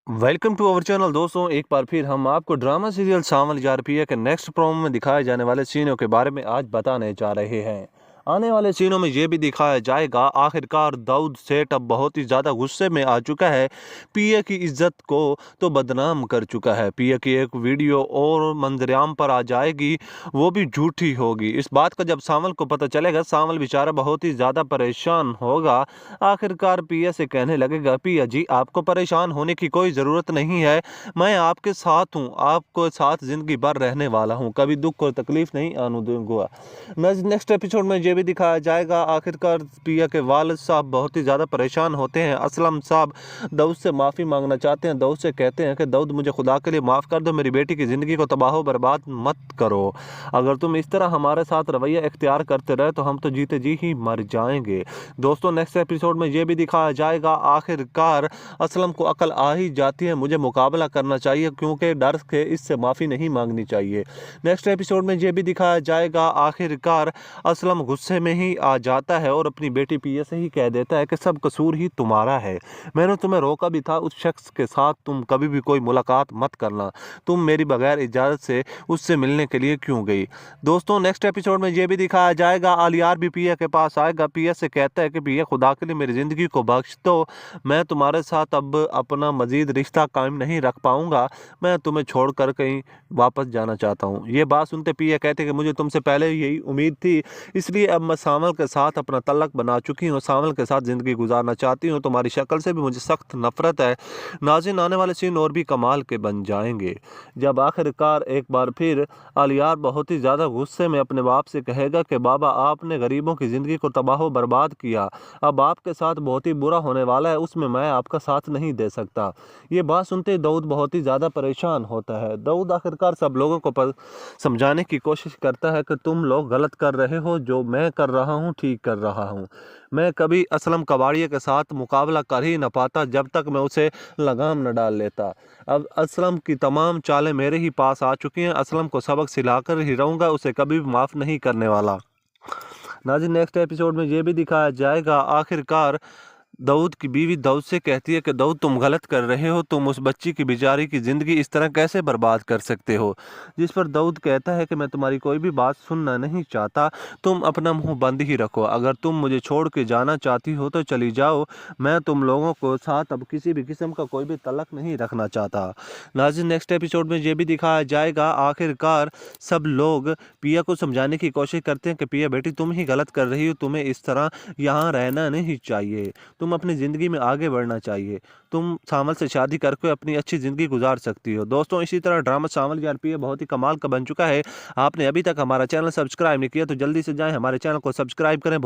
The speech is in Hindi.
वेलकम टू अवर चैनल दोस्तों। एक बार फिर हम आपको ड्रामा सीरियल सांवल जारपिया के नेक्स्ट प्रोमो में दिखाए जाने वाले सीनों के बारे में आज बताने जा रहे हैं। आने वाले सीनों में ये भी दिखाया जाएगा आखिरकार दाऊद सेठ अब बहुत ही ज़्यादा गुस्से में आ चुका है। पिया की इज्जत को तो बदनाम कर चुका है। पिया की एक वीडियो और मंजरेआम पर आ जाएगी, वो भी झूठी होगी। इस बात का जब सांवल को पता चलेगा, सांवल बेचारा बहुत ही ज़्यादा परेशान होगा। आखिरकार पिया से कहने लगेगा, पिया जी आपको परेशान होने की कोई ज़रूरत नहीं है, मैं आपके साथ हूँ, आपको साथ ज़िंदगी भर रहने वाला हूँ, कभी दुख और तकलीफ नहीं आने दूंगा। नेक्स्ट एपिसोड में ये भी दिखाया जाएगा आखिरकार पिया के वालिद साहब बहुत ही ज़्यादा परेशान होते हैं। असलम साहब दाऊद से माफ़ी मांगना चाहते हैं। दाऊद से कहते हैं कि दाऊद मुझे खुदा के लिए माफ़ कर दो, मेरी बेटी की ज़िंदगी को तबाह बर्बाद मत करो। अगर तुम इस तरह हमारे साथ रवैया इख्तियार करते रहे तो हम तो जीते जी ही मर जाएंगे। दोस्तों नेक्स्ट एपिसोड में ये भी दिखाया जाएगा आखिरकार असलम को अकल आ ही जाती है, मुझे मुकाबला करना चाहिए क्योंकि डर के इससे माफ़ी नहीं मांगनी चाहिए। नेक्स्ट एपिसोड में ये भी दिखाया जाएगा आखिरकार असलम गुस्से में ही आ जाता है और अपनी बेटी पिया से ही कह देता है कि सब कसूर ही तुम्हारा है, मैंने तुम्हें रोका भी था, उस शख्स के साथ तुम कभी भी कोई मुलाकात मत करना, तुम मेरी बगैर इजाज़त से उससे मिलने के लिए क्यों गई। दोस्तों नेक्स्ट एपिसोड में ये भी दिखाया जाएगा आलियार भी पिया के पास आएगा। पिया से कहता है कि पिया खुदा के लिए मेरी ज़िंदगी को बख्श दो, मैं तुम्हारे साथ अब अपना मज़ीद रिश्ता कायम नहीं रख पाऊँगा, मैं तुम्हें छोड़कर कहीं वापस जाना चाहता हूँ। ये बात सुनते पिया कहते कि मुझे तुमसे पहले यही उम्मीद थी, इसलिए अब मैं सांवल के साथ अपना तल्लक बना चुकी हूँ, सांवल के साथ ज़िंदगी गुजारना चाहती हूँ, तुम्हारी शक्ल से भी मुझे सख्त नफरत है। नाज़रीन आने वाले सीन और भी कमाल के बन जाएंगे जब आखिरकार एक बार फिर आलियार बहुत ही ज़्यादा गुस्से में अपने बाप से कहेगा कि बाबा आपने गरीबों की ज़िंदगी को तबाह बर्बाद किया, अब आपके साथ बहुत ही बुरा होने वाला है, उसमें मैं आपका साथ नहीं दे सकता। ये बात सुनते दाऊद बहुत ही ज़्यादा परेशान होता है। दाऊद आखिरकार सब लोगों को समझाने की कोशिश करता है कि तुम लोग गलत कर रहे हो, जो मैं कर रहा हूँ ठीक कर रहा हूँ। मैं कभी असलम कबाड़िया के साथ मुकाबला कर ही न पाता जब तक मैं उसे लगाम न डाल लेता। अब असलम की तमाम चालें मेरे ही पास आ चुकी हैं, असलम को सबक सिलाकर ही रहूँगा, उसे कभी भी माफ़ नहीं करने वाला। नाज़रीन नेक्स्ट एपिसोड में ये भी दिखाया जाएगा आखिरकार दाऊद की बीवी दाऊद से कहती है कि दाऊद तुम गलत कर रहे हो, तुम उस बच्ची की बेचारी की ज़िंदगी इस तरह कैसे बर्बाद कर सकते हो। जिस पर दाऊद कहता है कि मैं तुम्हारी कोई भी बात सुनना नहीं चाहता, तुम अपना मुंह बंद ही रखो, अगर तुम मुझे छोड़ के जाना चाहती हो तो चली जाओ, मैं तुम लोगों को साथ अब किसी भी किस्म का कोई भी तलक नहीं रखना चाहता। नाज़रीन नेक्स्ट एपिसोड में ये भी दिखाया जाएगा आखिरकार सब लोग पिया को समझाने की कोशिश करते हैं कि पिया बेटी तुम ही गलत कर रही हो, तुम्हें इस तरह यहाँ रहना नहीं चाहिए, तुम अपनी ज़िंदगी में आगे बढ़ना चाहिए, तुम सांवल से शादी करके अपनी अच्छी ज़िंदगी गुजार सकती हो। दोस्तों इसी तरह ड्रामा सांवल जारपिया बहुत ही कमाल का बन चुका है। आपने अभी तक हमारा चैनल सब्सक्राइब नहीं किया तो जल्दी से जाएं हमारे चैनल को सब्सक्राइब करें। बहुत